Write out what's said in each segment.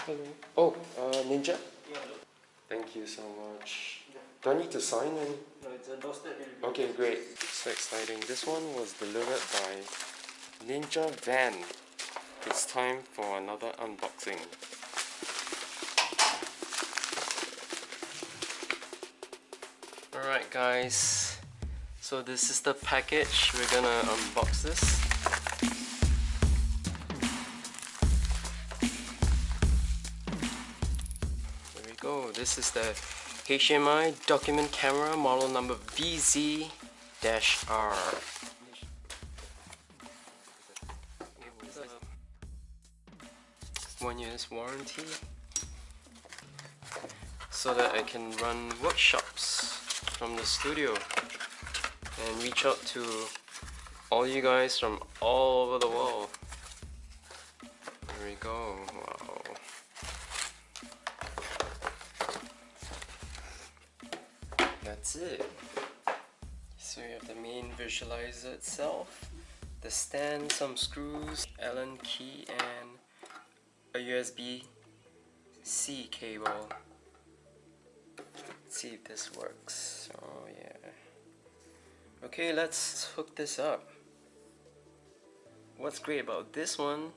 Hello. Oh, Ninja? Yeah, hello. Thank you so much. Do I need to sign in? No, it's a doorstep delivery. Okay, great. So exciting. This one was delivered by Ninja Van. It's time for another unboxing. Alright guys, so this is the package. We're gonna unbox this. There we go. This is the HMI document camera model number VZ-R. 1 year's warranty, so that I can run workshops from the studio and reach out to all you guys from all over the world. There we go. Wow. That's it. So you have the main visualizer itself, the stand, some screws, Allen key, and a USB-C cable. Let's see if this works. Oh yeah. Okay, let's hook this up. What's great about this one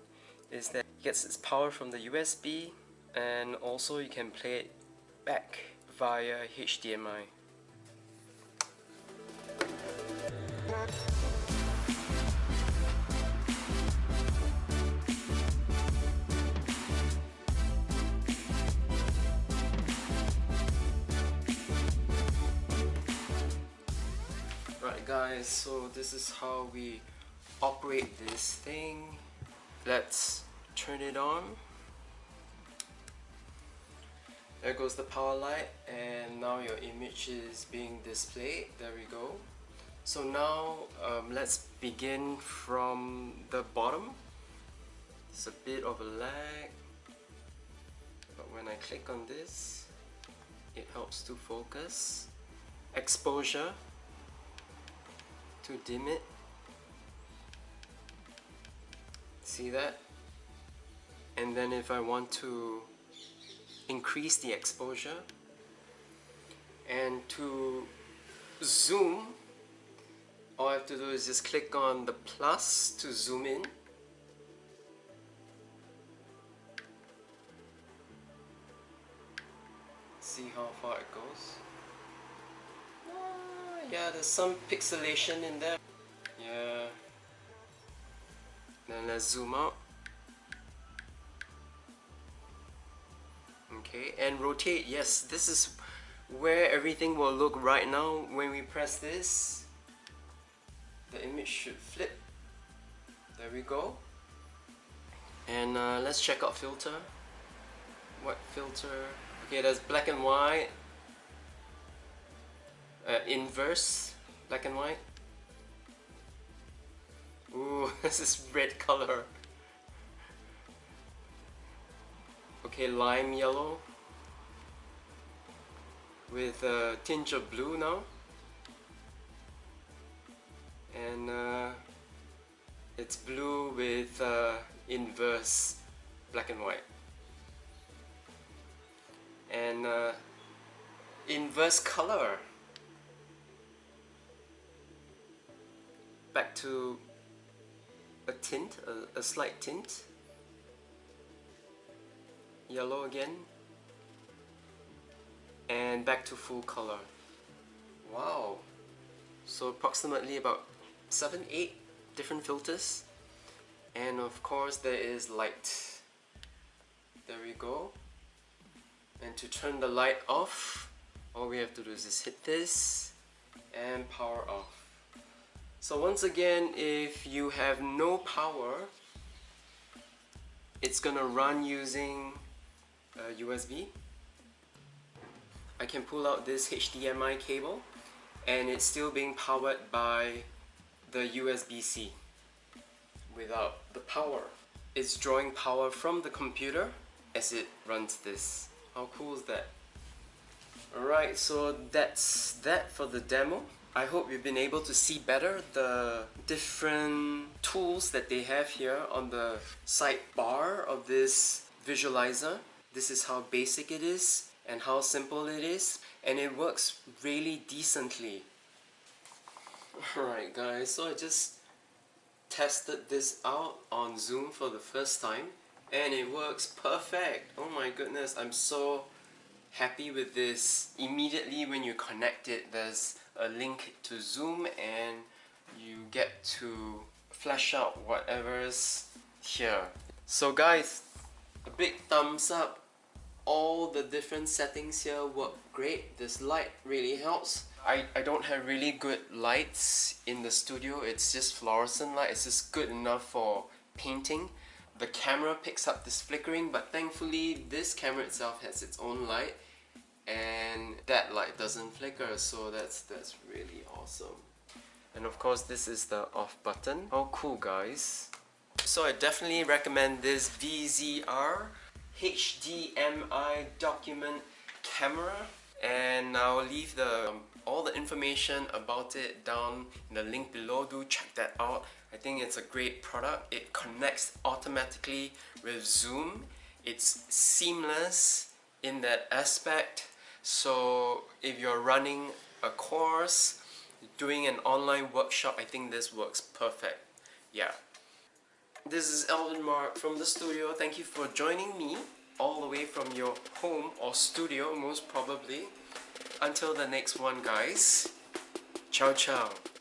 is that it gets its power from the USB, and also you can play it back via HDMI. Right guys, so this is how we operate this thing. Let's turn it on. There goes the power light, and now your image is being displayed. There we go. So now let's begin from the bottom. It's a bit of a lag, but when I click on this, it helps to focus. Exposure, to dim it. See that? And then if I want to increase the exposure, and to zoom, all I have to do is just click on the plus to zoom in. See how far it goes. Yeah, there's some pixelation in there. Yeah. Then let's zoom out. Okay, and rotate. Yes, this is where everything will look right now. When we press this, the image should flip. There we go. And let's check out filter. What filter? Okay, there's black and white. Inverse, black and white. Ooh, this is red color. Okay, lime yellow with a tinge of blue now. And it's blue with inverse black and white. And inverse color. Back to a tint, a slight tint. Yellow again. And back to full color. Wow. So approximately about 7-8 different filters. And of course there is light. There we go. And to turn the light off, all we have to do is just hit this and power off. So once again, if you have no power, it's gonna run using USB. I can pull out this HDMI cable, and it's still being powered by the USB-C without the power. It's drawing power from the computer as it runs this. How cool is that? Alright, so that's that for the demo. I hope you've been able to see better the different tools that they have here on the sidebar of this visualizer. This is how basic it is and how simple it is, and it works really decently. Alright guys, so I just tested this out on Zoom for the first time and it works perfect. Oh my goodness, I'm so happy with this. Immediately when you connect it, there's a link to Zoom and you get to flash out whatever's here. So guys, a big thumbs up. All the different settings here work great. This light really helps. I don't have really good lights in the studio. It's just fluorescent light. It's just good enough for painting. The camera picks up this flickering, but thankfully this camera itself has its own light and that light doesn't flicker, so that's really awesome. And of course this is the off button. How cool, guys. So I definitely recommend this VZR HDMI document camera, and I'll leave all the information about it down in the link below. Do check that out. I think it's a great product. It connects automatically with Zoom. It's seamless in that aspect. So if you're running a course, doing an online workshop, I think this works perfect. Yeah. This is Alvin Mark from the studio. Thank you for joining me all the way from your home or studio, most probably. Until the next one, guys. Ciao, ciao.